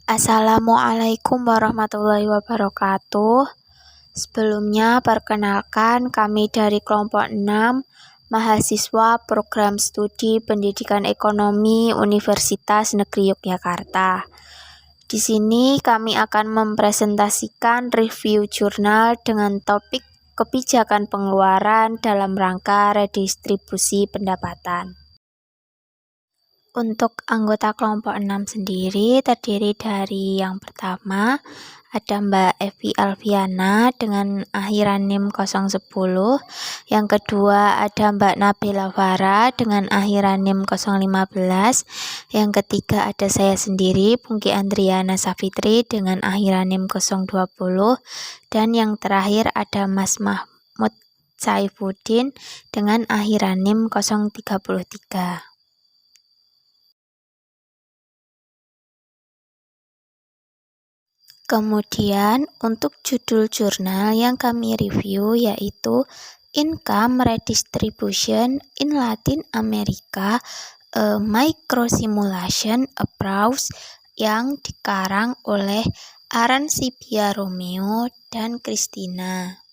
Assalamualaikum warahmatullahi wabarakatuh. Sebelumnya, perkenalkan kami dari kelompok 6, mahasiswa program studi Pendidikan Ekonomi Universitas Negeri Yogyakarta. Di sini kami akan mempresentasikan review jurnal dengan topik kebijakan pengeluaran dalam rangka redistribusi pendapatan. Untuk anggota kelompok 6 sendiri terdiri dari yang pertama ada Mbak Evi Alfiana dengan akhiran NIM 010, yang kedua ada Mbak Nabila Farah dengan akhiran NIM 015, yang ketiga ada saya sendiri Pungki Andriana Safitri dengan akhiran NIM 020, dan yang terakhir ada Mas Mahmud Saifuddin dengan akhiran NIM 033. Kemudian untuk judul jurnal yang kami review yaitu Income Redistribution in Latin America, a Microsimulation Approach, yang dikarang oleh Arancibia Romeo dan Christina.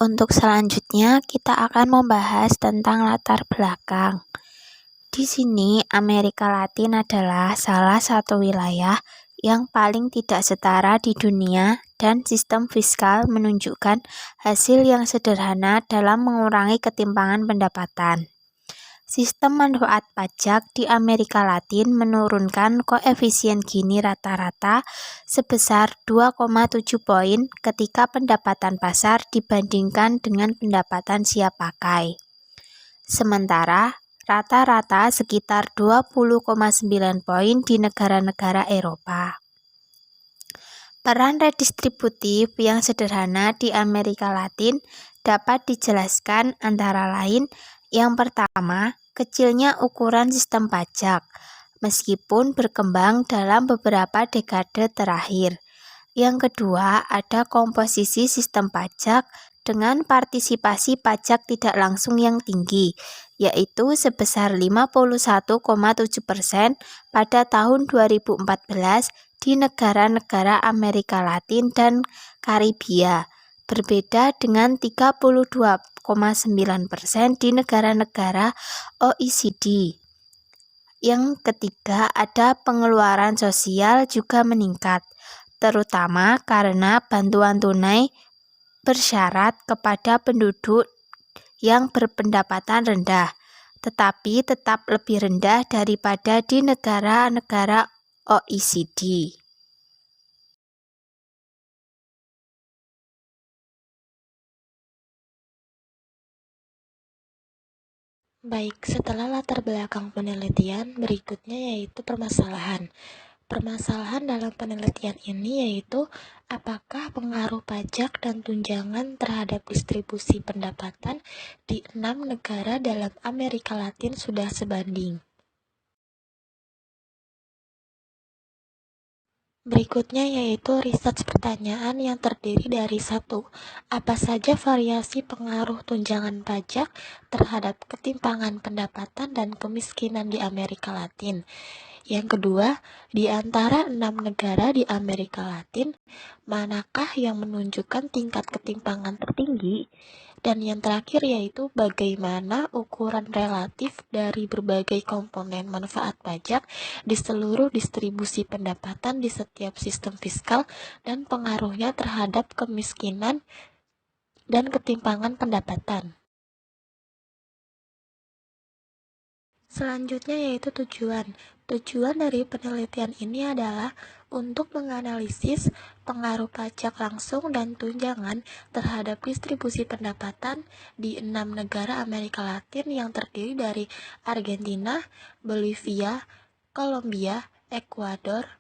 Untuk selanjutnya kita akan membahas tentang latar belakang. Di sini, Amerika Latin adalah salah satu wilayah yang paling tidak setara di dunia dan sistem fiskal menunjukkan hasil yang sederhana dalam mengurangi ketimpangan pendapatan. Sistem manfaat pajak di Amerika Latin menurunkan koefisien Gini rata-rata sebesar 2,7 poin ketika pendapatan pasar dibandingkan dengan pendapatan siap pakai. Sementara rata-rata sekitar 20,9 poin di negara-negara Eropa. Peran redistributif yang sederhana di Amerika Latin dapat dijelaskan antara lain: yang pertama, kecilnya ukuran sistem pajak, meskipun berkembang dalam beberapa dekade terakhir. Yang kedua, ada komposisi sistem pajak dengan partisipasi pajak tidak langsung yang tinggi, yaitu sebesar 51,7% pada tahun 2014 di negara-negara Amerika Latin dan Karibia, berbeda dengan 32,9% di negara-negara OECD. Yang ketiga, ada pengeluaran sosial juga meningkat, terutama karena bantuan tunai bersyarat kepada penduduk yang berpendapatan rendah, tetapi tetap lebih rendah daripada di negara-negara OECD. Baik, setelah latar belakang penelitian, berikutnya yaitu permasalahan. Permasalahan dalam penelitian ini yaitu apakah pengaruh pajak dan tunjangan terhadap distribusi pendapatan di 6 negara dalam Amerika Latin sudah sebanding. Berikutnya yaitu research pertanyaan yang terdiri dari 1. Apa saja variasi pengaruh tunjangan pajak terhadap ketimpangan pendapatan dan kemiskinan di Amerika Latin? Yang kedua, di antara 6 negara di Amerika Latin, manakah yang menunjukkan tingkat ketimpangan tertinggi? Dan yang terakhir yaitu bagaimana ukuran relatif dari berbagai komponen manfaat pajak di seluruh distribusi pendapatan di setiap sistem fiskal dan pengaruhnya terhadap kemiskinan dan ketimpangan pendapatan. Selanjutnya yaitu tujuan. Tujuan dari penelitian ini adalah untuk menganalisis pengaruh pajak langsung dan tunjangan terhadap distribusi pendapatan di 6 negara Amerika Latin yang terdiri dari Argentina, Bolivia, Kolombia, Ekuador,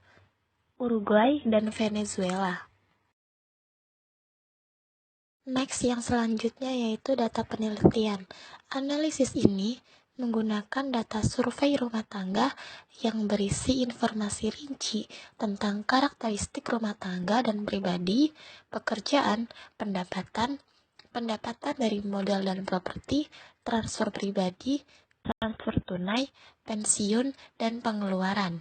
Uruguay, dan Venezuela. Next, yang selanjutnya yaitu data penelitian. Analisis ini menggunakan data survei rumah tangga yang berisi informasi rinci tentang karakteristik rumah tangga dan pribadi, pekerjaan, pendapatan dari modal dan properti, transfer pribadi, transfer tunai, pensiun, dan pengeluaran.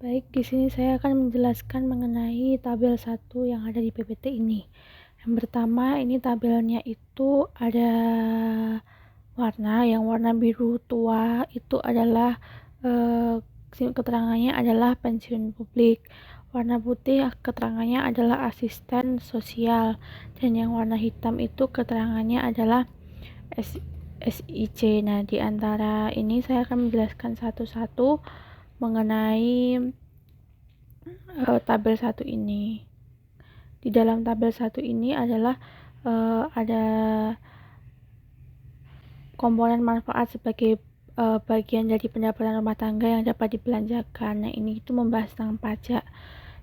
Baik, di sini saya akan menjelaskan mengenai tabel 1 yang ada di PPT ini. Yang pertama, ini tabelnya itu ada yang warna biru tua itu adalah keterangannya adalah pensiun publik. Warna putih keterangannya adalah asisten sosial, dan yang warna hitam itu keterangannya adalah SIC. Nah, di antara ini saya akan menjelaskan satu-satu mengenai tabel 1 ini. Di dalam tabel 1 ini adalah ada komponen manfaat sebagai bagian dari pendapatan rumah tangga yang dapat dibelanjakan. Nah, ini itu membahas tentang pajak,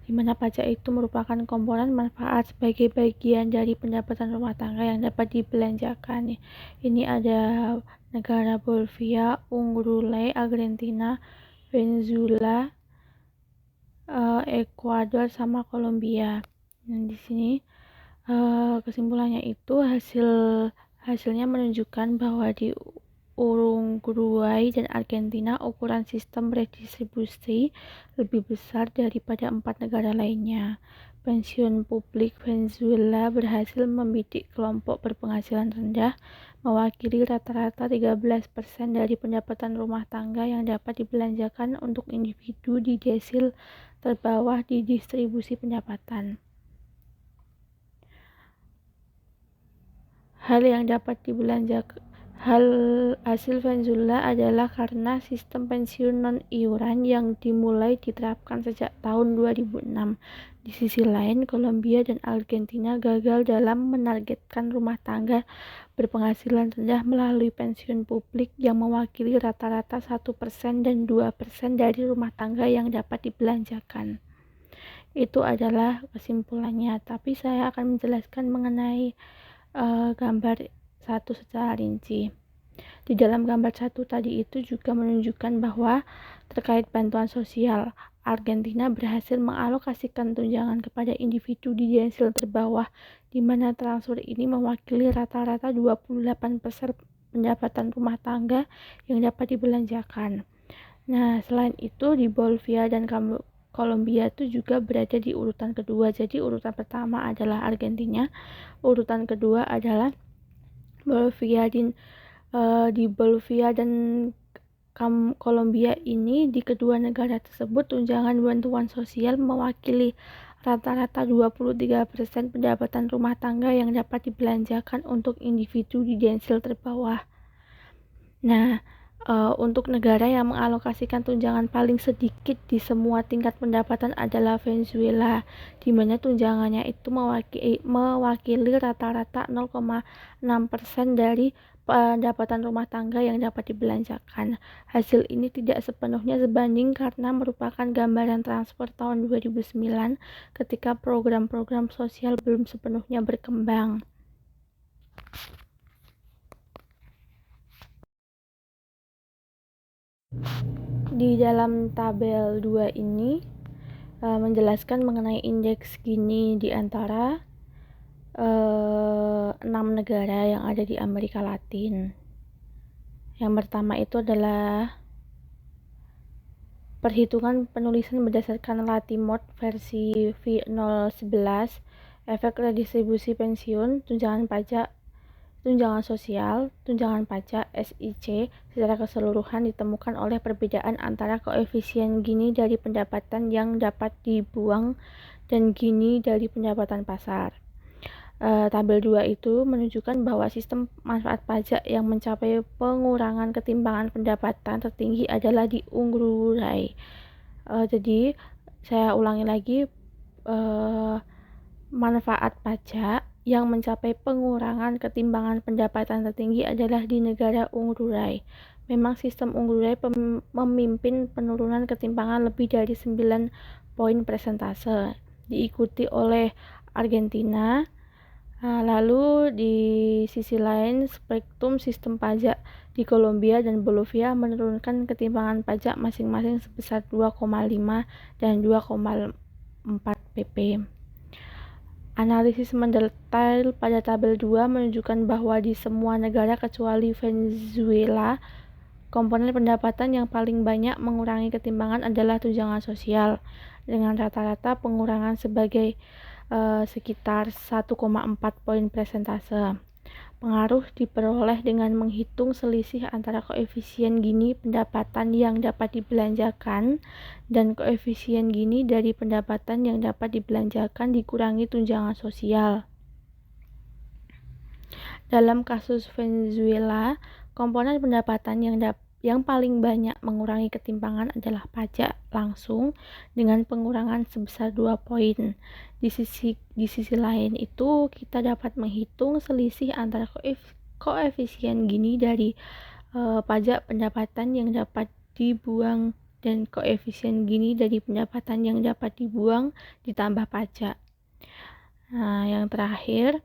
di mana pajak itu merupakan komponen manfaat sebagai bagian dari pendapatan rumah tangga yang dapat dibelanjakan. Ini ada negara Bolivia, Uruguay, Argentina, Venezuela, Ekuador, sama Kolombia. Nah, di sini kesimpulannya itu hasilnya menunjukkan bahwa di Uruguay dan Argentina ukuran sistem redistribusi lebih besar daripada 4 negara lainnya. Pensiun publik Venezuela berhasil membidik kelompok berpenghasilan rendah, mewakili rata-rata 13% dari pendapatan rumah tangga yang dapat dibelanjakan untuk individu di desil terbawah di distribusi pendapatan. Hasil Venezuela adalah karena sistem pensiun non-iuran yang dimulai diterapkan sejak tahun 2006. Di sisi lain, Kolombia dan Argentina gagal dalam menargetkan rumah tangga berpenghasilan rendah melalui pensiun publik yang mewakili rata-rata 1% dan 2% dari rumah tangga yang dapat dibelanjakan. Itu adalah kesimpulannya, tapi saya akan menjelaskan mengenai gambar 1 secara rinci. Di dalam gambar 1 tadi itu juga menunjukkan bahwa terkait bantuan sosial, Argentina berhasil mengalokasikan tunjangan kepada individu di desil terbawah, di mana transfer ini mewakili rata-rata 28% pendapatan rumah tangga yang dapat dibelanjakan. Nah, selain itu di Bolivia dan Kolombia itu juga berada di urutan kedua. Jadi urutan pertama adalah Argentina, urutan kedua adalah Bolivia. Di Bolivia dan Kolombia ini, di kedua negara tersebut tunjangan bantuan sosial mewakili rata-rata 23% pendapatan rumah tangga yang dapat dibelanjakan untuk individu di desil terbawah. Nah, untuk negara yang mengalokasikan tunjangan paling sedikit di semua tingkat pendapatan adalah Venezuela, di mana tunjangannya itu mewakili rata-rata 0,6% dari pendapatan rumah tangga yang dapat dibelanjakan. Hasil ini tidak sepenuhnya sebanding karena merupakan gambaran transfer tahun 2009 ketika program-program sosial belum sepenuhnya berkembang. Di dalam tabel 2 ini menjelaskan mengenai indeks Gini di antara 6 negara yang ada di Amerika Latin. Yang pertama itu adalah perhitungan penulisan berdasarkan Latimort versi V011, efek redistribusi pensiun, tunjangan pajak, tunjangan sosial, tunjangan pajak SIC secara keseluruhan ditemukan oleh perbedaan antara koefisien Gini dari pendapatan yang dapat dibuang dan Gini dari pendapatan pasar. Tabel 2 itu menunjukkan bahwa sistem manfaat pajak yang mencapai pengurangan ketimpangan pendapatan tertinggi adalah di Uruguay. Jadi saya ulangi lagi, manfaat pajak yang mencapai pengurangan ketimpangan pendapatan tertinggi adalah di negara Uruguay. Memang sistem Uruguay memimpin penurunan ketimpangan lebih dari 9 poin persentase, diikuti oleh Argentina. Lalu di sisi lain, spektrum sistem pajak di Kolombia dan Bolivia menurunkan ketimpangan pajak masing-masing sebesar 2,5 dan 2,4 pp. Analisis mendetail pada tabel 2 menunjukkan bahwa di semua negara kecuali Venezuela, komponen pendapatan yang paling banyak mengurangi ketimpangan adalah tunjangan sosial, dengan rata-rata pengurangan sebagai sekitar 1,4 poin persentase. Pengaruh diperoleh dengan menghitung selisih antara koefisien Gini pendapatan yang dapat dibelanjakan dan koefisien Gini dari pendapatan yang dapat dibelanjakan dikurangi tunjangan sosial. Dalam kasus Venezuela, komponen pendapatan yang paling banyak mengurangi ketimpangan adalah pajak langsung dengan pengurangan sebesar 2 poin. Di sisi lain itu, kita dapat menghitung selisih antara koefisien Gini dari pajak pendapatan yang dapat dibuang dan koefisien Gini dari pendapatan yang dapat dibuang ditambah pajak. Nah, yang terakhir,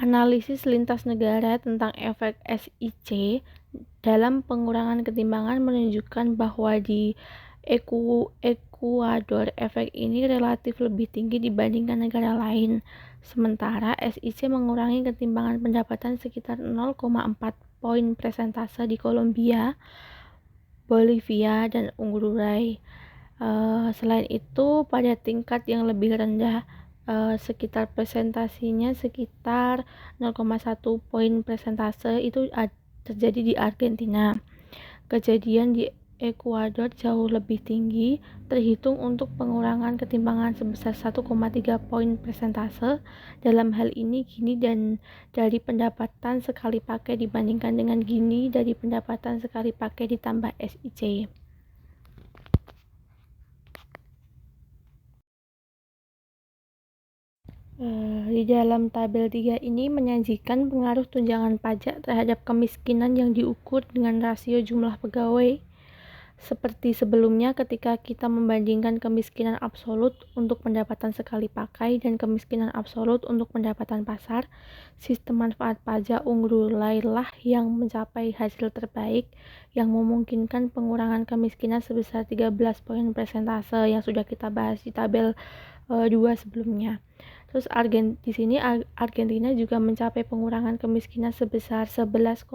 analisis lintas negara tentang efek SIC dalam pengurangan ketimpangan menunjukkan bahwa di Ekuador efek ini relatif lebih tinggi dibandingkan negara lain. Sementara SIC mengurangi ketimpangan pendapatan sekitar 0,4 poin persentase di Kolombia, Bolivia, dan Uruguay. Selain itu, pada tingkat yang lebih rendah, sekitar presentasinya sekitar 0,1 poin persentase itu terjadi di Argentina. Kejadian di Ekuador jauh lebih tinggi, terhitung untuk pengurangan ketimpangan sebesar 1,3 poin persentase. Dalam hal ini, Gini dan dari pendapatan sekali pakai dibandingkan dengan Gini dari pendapatan sekali pakai ditambah SIC. Di dalam tabel 3 ini menyajikan pengaruh tunjangan pajak terhadap kemiskinan yang diukur dengan rasio jumlah pegawai. Seperti sebelumnya, ketika kita membandingkan kemiskinan absolut untuk pendapatan sekali pakai dan kemiskinan absolut untuk pendapatan pasar, sistem manfaat pajak Uruguay lah yang mencapai hasil terbaik yang memungkinkan pengurangan kemiskinan sebesar 13 poin persentase yang sudah kita bahas di tabel 2 sebelumnya. Terus di sini Argentina juga mencapai pengurangan kemiskinan sebesar 11,7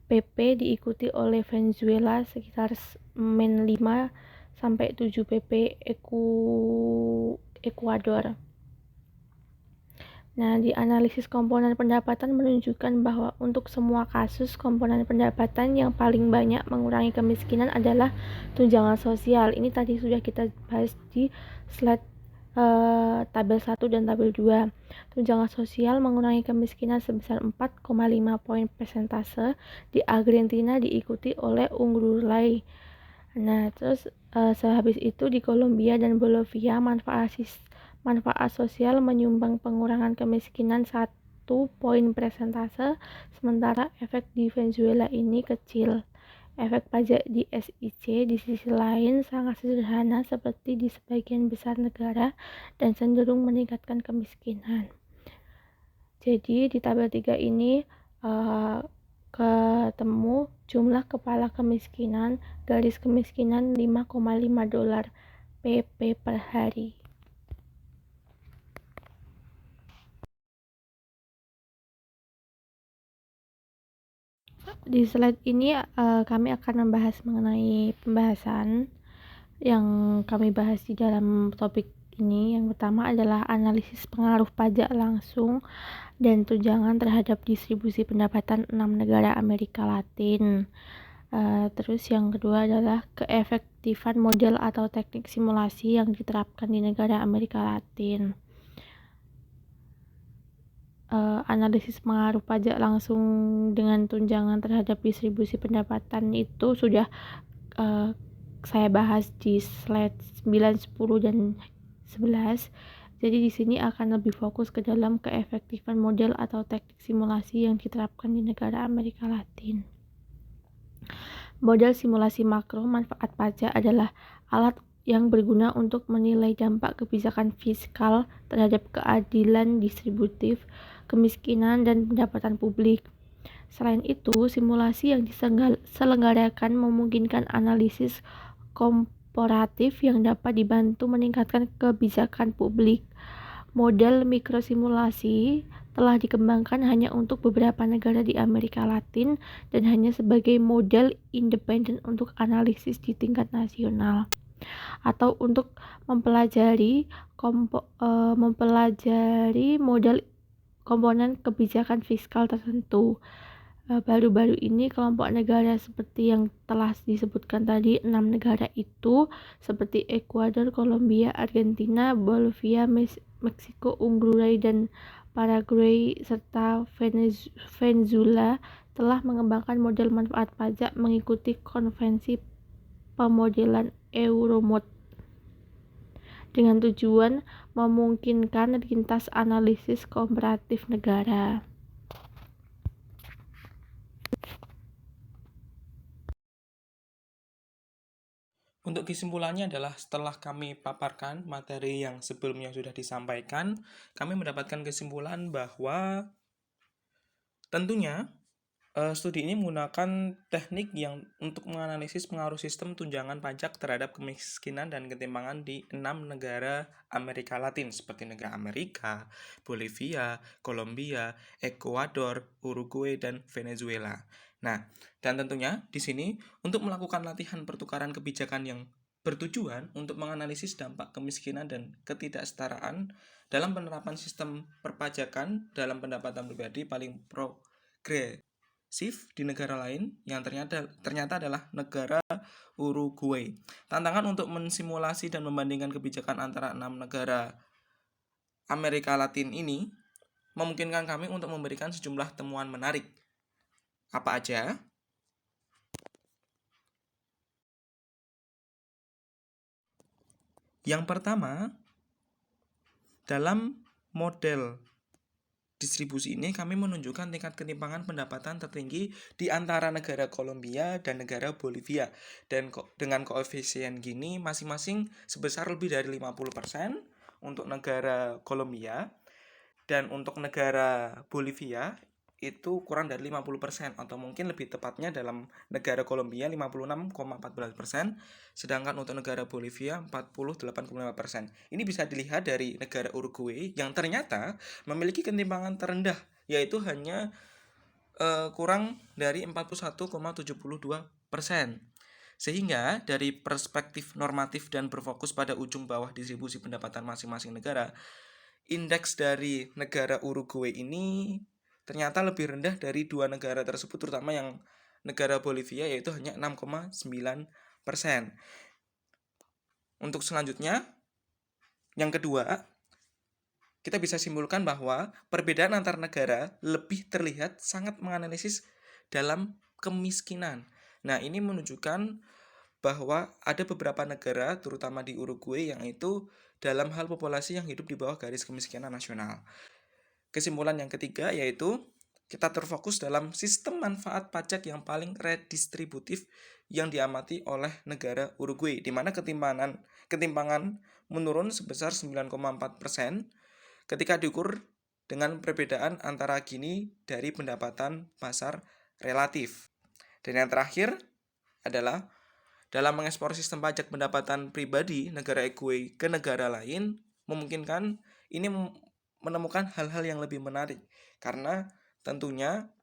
pp, diikuti oleh Venezuela sekitar min 5 sampai 7 pp, Ekuador. Nah, di analisis komponen pendapatan menunjukkan bahwa untuk semua kasus komponen pendapatan yang paling banyak mengurangi kemiskinan adalah tunjangan sosial. Ini tadi sudah kita bahas di slide tabel 1 dan tabel 2. Tunjangan sosial mengurangi kemiskinan sebesar 4,5 poin persentase di Argentina, diikuti oleh Uruguay. Nah, terus sehabis itu di Kolombia dan Bolivia manfaat sosial menyumbang pengurangan kemiskinan 1 poin persentase, sementara efek di Venezuela ini kecil. Efek pajak di SIC di sisi lain sangat sederhana seperti di sebagian besar negara dan cenderung meningkatkan kemiskinan. Jadi di tabel 3 ini ketemu jumlah kepala kemiskinan, garis kemiskinan 5,5 dolar PP per hari. Di slide ini kami akan membahas mengenai pembahasan yang kami bahas di dalam topik ini. Yang pertama adalah analisis pengaruh pajak langsung dan tunjangan terhadap distribusi pendapatan 6 negara Amerika Latin. Terus yang kedua adalah keefektifan model atau teknik simulasi yang diterapkan di negara Amerika Latin. Analisis pengaruh pajak langsung dengan tunjangan terhadap distribusi pendapatan itu sudah saya bahas di slide 9, 10, dan 11. Jadi di sini akan lebih fokus ke dalam keefektifan model atau teknik simulasi yang diterapkan di negara Amerika Latin. Model simulasi makro manfaat pajak adalah alat yang berguna untuk menilai dampak kebijakan fiskal terhadap keadilan distributif, kemiskinan, dan pendapatan publik. Selain itu, simulasi yang diselenggarakan memungkinkan analisis komparatif yang dapat dibantu meningkatkan kebijakan publik. Model mikrosimulasi telah dikembangkan hanya untuk beberapa negara di Amerika Latin dan hanya sebagai model independen untuk analisis di tingkat nasional atau untuk mempelajari model komponen kebijakan fiskal tertentu. Baru-baru ini kelompok negara seperti yang telah disebutkan tadi, 6 negara itu seperti Ekuador, Kolombia, Argentina, Bolivia, Meksiko, Uruguay, dan Paraguay serta Venezuela telah mengembangkan model manfaat pajak mengikuti konvensi pemodelan Euromod dengan tujuan memungkinkan lintas analisis komparatif negara. Untuk kesimpulannya adalah setelah kami paparkan materi yang sebelumnya sudah disampaikan, kami mendapatkan kesimpulan bahwa tentunya studi ini menggunakan teknik yang untuk menganalisis pengaruh sistem tunjangan pajak terhadap kemiskinan dan ketimpangan di 6 negara Amerika Latin seperti negara Amerika, Bolivia, Kolombia, Ekuador, Uruguay, dan Venezuela. Nah, dan tentunya di sini untuk melakukan latihan pertukaran kebijakan yang bertujuan untuk menganalisis dampak kemiskinan dan ketidaksetaraan dalam penerapan sistem perpajakan dalam pendapatan pribadi paling progresif di negara lain yang ternyata adalah negara Uruguay. Tantangan untuk mensimulasi dan membandingkan kebijakan antara 6 negara Amerika Latin ini memungkinkan kami untuk memberikan sejumlah temuan menarik. Apa aja? Yang pertama, dalam model distribusi ini kami menunjukkan tingkat ketimpangan pendapatan tertinggi di antara negara Kolombia dan negara Bolivia. Dan dengan koefisien gini masing-masing sebesar lebih dari 50% untuk negara Kolombia, dan untuk negara Bolivia itu kurang dari 50%, atau mungkin lebih tepatnya dalam negara Kolombia 56,14%, sedangkan untuk negara Bolivia 48,5%. Ini bisa dilihat dari negara Uruguay yang ternyata memiliki ketimpangan terendah, yaitu hanya kurang dari 41,72%. Sehingga dari perspektif normatif dan berfokus pada ujung bawah distribusi pendapatan masing-masing negara, indeks dari negara Uruguay ini ternyata lebih rendah dari dua negara tersebut, terutama yang negara Bolivia, yaitu hanya 6,9%. Untuk selanjutnya, yang kedua, kita bisa simpulkan bahwa perbedaan antar negara lebih terlihat sangat menganalisis dalam kemiskinan. Nah, ini menunjukkan bahwa ada beberapa negara, terutama di Uruguay, yang itu dalam hal populasi yang hidup di bawah garis kemiskinan nasional. Kesimpulan yang ketiga yaitu kita terfokus dalam sistem manfaat pajak yang paling redistributif yang diamati oleh negara Uruguay, di mana ketimpangan menurun sebesar 9,4% ketika diukur dengan perbedaan antara Gini dari pendapatan pasar relatif. Dan yang terakhir adalah dalam mengekspor sistem pajak pendapatan pribadi negara Uruguay ke negara lain, memungkinkan ini menemukan hal-hal yang lebih menarik, karena tentunya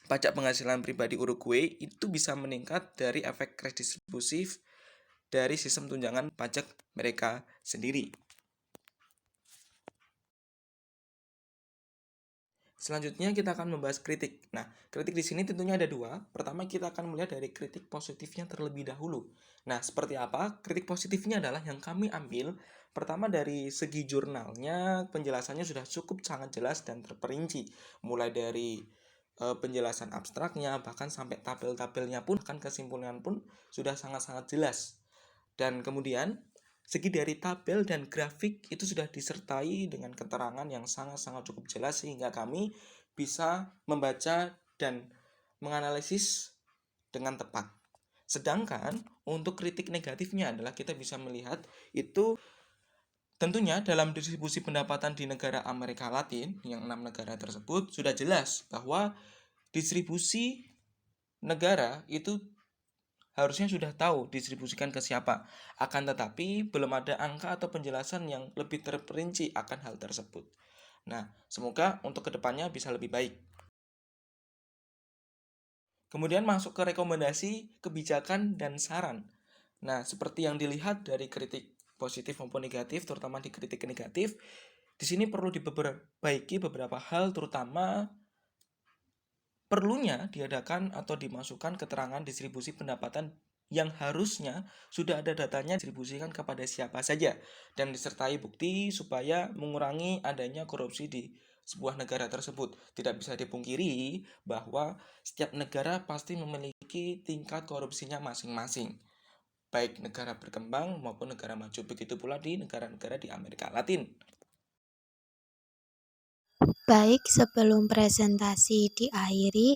pajak penghasilan pribadi Uruguay itu bisa meningkat dari efek redistributif dari sistem tunjangan pajak mereka sendiri. Selanjutnya kita akan membahas kritik. Nah, kritik di sini tentunya ada dua. Pertama, kita akan melihat dari kritik positifnya terlebih dahulu. Nah, seperti apa? Kritik positifnya adalah yang kami ambil. Pertama, dari segi jurnalnya, penjelasannya sudah cukup sangat jelas dan terperinci. Mulai dari penjelasan abstraknya, bahkan sampai tabel-tabelnya pun, bahkan kesimpulan pun sudah sangat-sangat jelas. Dan kemudian, segi dari tabel dan grafik itu sudah disertai dengan keterangan yang sangat-sangat cukup jelas, sehingga kami bisa membaca dan menganalisis dengan tepat. Sedangkan untuk kritik negatifnya adalah kita bisa melihat itu tentunya dalam distribusi pendapatan di negara Amerika Latin, yang 6 negara tersebut, sudah jelas bahwa distribusi negara itu harusnya sudah tahu distribusikan ke siapa. Akan tetapi belum ada angka atau penjelasan yang lebih terperinci akan hal tersebut. Nah, semoga untuk kedepannya bisa lebih baik. Kemudian masuk ke rekomendasi, kebijakan, dan saran. Nah, seperti yang dilihat dari kritik positif maupun negatif, terutama di kritik negatif, di sini perlu diperbaiki beberapa hal, terutama perlunya diadakan atau dimasukkan keterangan distribusi pendapatan yang harusnya sudah ada datanya distribusikan kepada siapa saja dan disertai bukti supaya mengurangi adanya korupsi di sebuah negara tersebut. Tidak bisa dipungkiri bahwa setiap negara pasti memiliki tingkat korupsinya masing-masing, baik negara berkembang maupun negara maju. Begitu pula di negara-negara di Amerika Latin. Baik, sebelum presentasi diakhiri,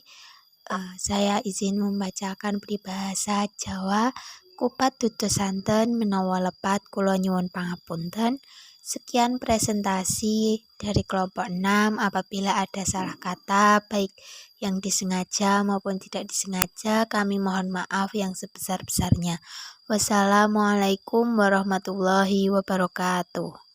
saya izin membacakan peribahasa Jawa. Kupat dudos santen menawa lepat kula nyuwun pangapunten. Sekian presentasi dari kelompok 6. Apabila ada salah kata baik yang disengaja maupun tidak disengaja, kami mohon maaf yang sebesar-besarnya. Wassalamualaikum warahmatullahi wabarakatuh.